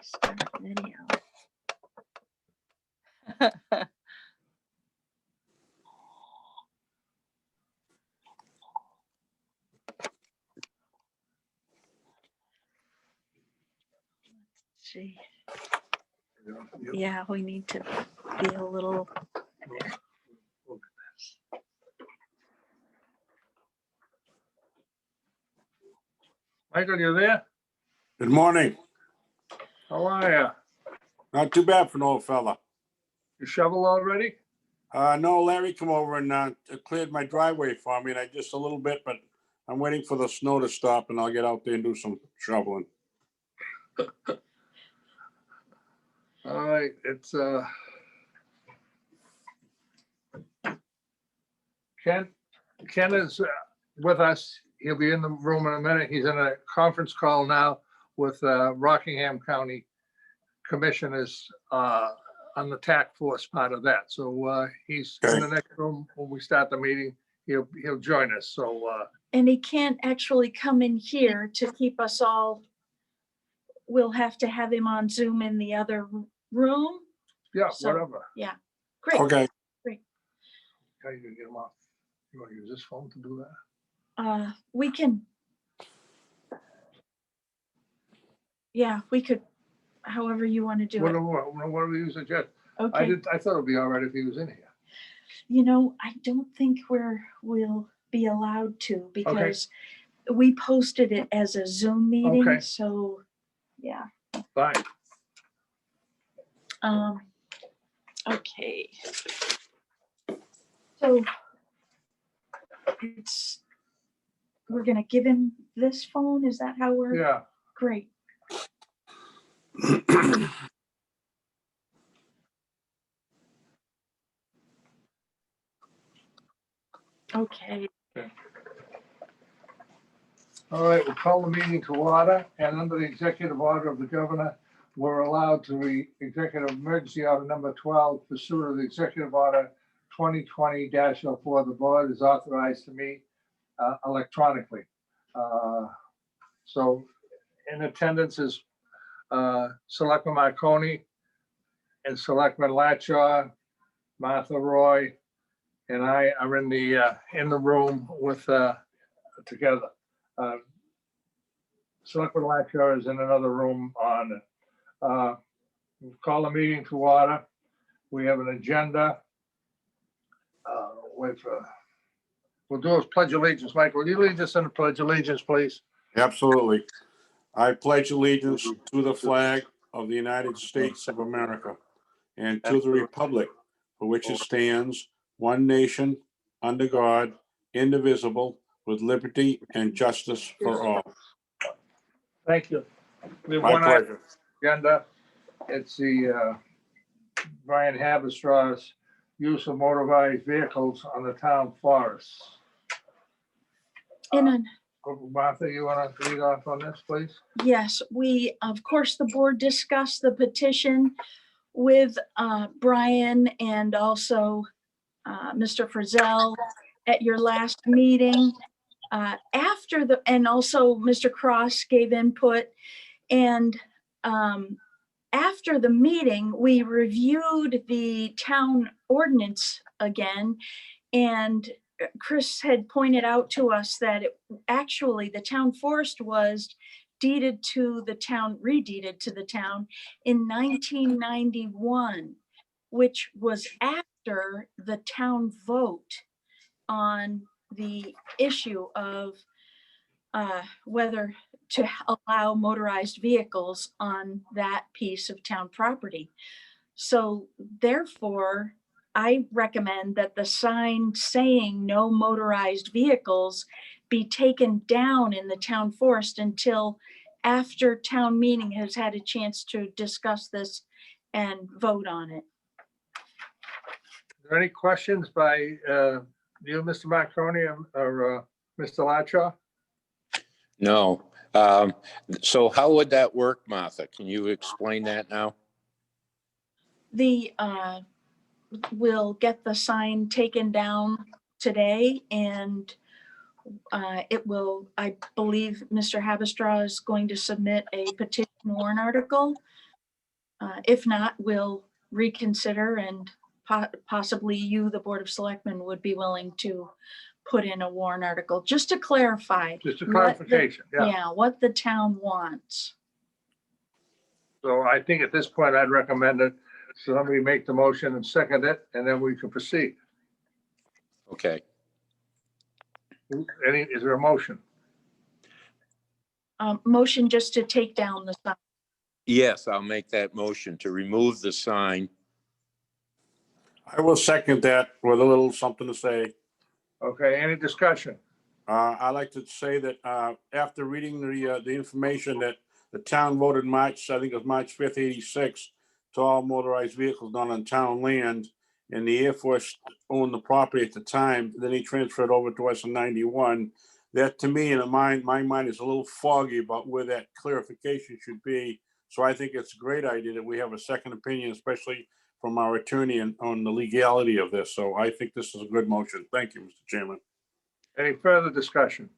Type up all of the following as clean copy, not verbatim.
Start video. See. Yeah, we need to be a little. Michael, you there? Good morning. How are you? Not too bad for an old fella. You shovel already? No, Larry come over and cleared my driveway for me, and I just a little bit, but I'm waiting for the snow to stop and I'll get out there and do some shoveling. All right, it's Ken is with us. He'll be in the room in a minute. He's in a conference call now with Rockingham County Commissioners on the task force part of that. So he's in the next room when we start the meeting. He'll join us. So And he can't actually come in here to keep us all. We'll have to have him on Zoom in the other room. yeah, So, whatever. Yeah, great. Okay. How you gonna get him off? You want to use this phone to do that? We can. Yeah, we could, however you want to do What it. do we use it yet? Okay. I thought it'd be all right if he was in here. You know, I don't think we'll be allowed to because we posted it as a Zoom meeting. Okay. So, yeah. Fine. Okay. So we're gonna give him this phone. Is that how we're? Yeah. Great. Okay. All right, we'll call the meeting to order, and under the executive order of the governor, we're allowed to executive emergency order number 12 pursuant of the executive order 2020-04. The board is authorized to meet electronically. So in attendance is Selectman Marconi and Selectman Latchaw, Martha Roy, and I are in the room with together. Selectman Latchaw is in another room on it. We'll call the meeting to order. We have an agenda. We'll do a pledge allegiance. Michael, will you lead us in a pledge allegiance, please? Absolutely. I pledge allegiance to the flag of the United States of America and to the republic for which it stands, one nation, under God, indivisible, with liberty and justice for all. Thank you. We have My one pleasure. agenda. It's the Brian Habistraw's use of motorized vehicles on the town forests. And Martha, you want to lead off on this, please? yes, of course, the board discussed the petition with Brian and also Mr. Frizzell at your last meeting. And also Mr. Cross gave input. And after the meeting, we reviewed the town ordinance again. And Chris had pointed out to us that actually the town forest was reddeeded to the town in 1991, which was after the town vote on the issue of whether to allow motorized vehicles on that piece of town property. So therefore, I recommend that the sign saying no motorized vehicles be taken down in the town forest until after town meeting has had a chance to discuss this and vote on it. Are there any questions by you, Mr. Marconi, or Mr. Latchaw? No. So how would that work, Martha? Can you explain that now? We'll get the sign taken down today and it will, I believe Mr. Habestraw is going to submit a petition warrant article If not, we'll reconsider and possibly you, the Board of Selectmen, would be willing to put in a warrant article, just to clarify. Just a what the- clarification, yeah. Yeah, what the town wants. So I think at this point, I'd recommend that somebody make the motion and second it, and then we can proceed. Okay. Is there a motion? Motion just to take down the sign. Yes, I'll make that motion to remove the sign. I will second that with a little something to say. Okay, any discussion? I'd like to say that after reading the information that the town voted March, I think it was March 5th, 86, to all motorized vehicles not on town land, and the Air Force owned the property at the time, then he transferred over to us in 91. That to me, in my mind, is a little foggy about where that clarification should be. So I think it's a great idea that we have a second opinion, especially from our attorney on the legality of this. So I think this is a good motion. Thank you, Mr. Chairman. Any further discussion?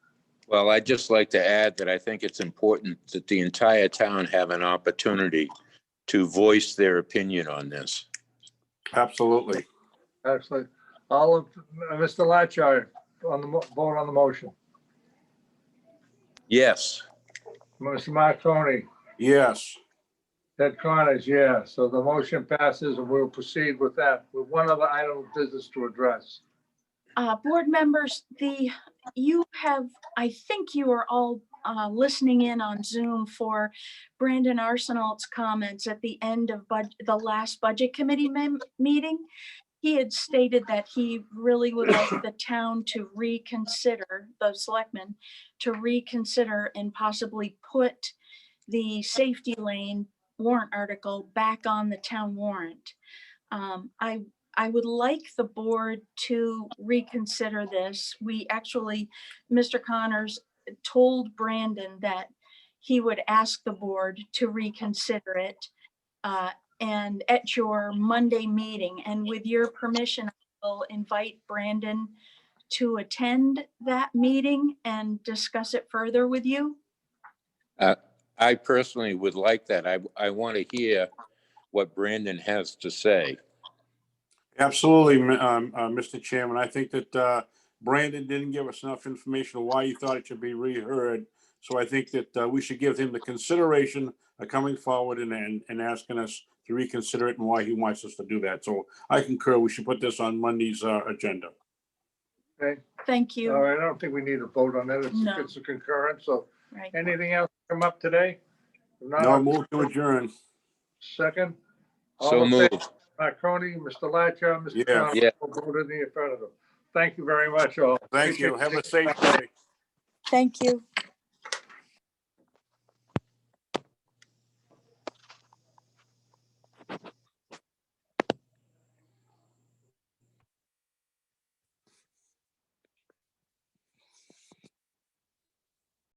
Well, I'd just like to add that I think it's important that the entire town have an opportunity to voice their opinion on this. Absolutely. Excellent. All of, Mr. Latchar, on the vote on the motion. Yes. Mr. Marconi, Yes. Ted Connors, yeah. So the motion passes and we'll proceed with that, with one other item of business to address. Board members, you have, I think you are all listening in on Zoom for Brandon Arsenault's comments at the end of the last budget committee meeting. He had stated that he really would like the town to reconsider, the selectmen, to reconsider and possibly put the safety lane warrant article back on the town warrant. I would like the board to reconsider this. We actually, Mr. Connors told Brandon that he would ask the board to reconsider it. And at your Monday meeting, and with your permission, I will invite Brandon to attend that meeting and discuss it further with you. I personally would like that. I want to hear what Brandon has to say. Absolutely, Mr. Chairman. I think that Brandon didn't give us enough information on why he thought it should be reheard. So I think that we should give him the consideration of coming forward and asking us to reconsider it and why he wants us to do that. So I concur, we should put this on Monday's agenda. Okay, Thank you. all right, I don't think we need a vote on that. No. It's a concurrence. So Right. anything else come up today? If not, No, move to adjourn. Second. All So in favor? moved. Marconi, Mr. Latchar, Mr. Yeah. Connors, Yeah. will vote in the affirmative. Thank you very much, all. Thank you. Appreciate Have a safe day. Thank you.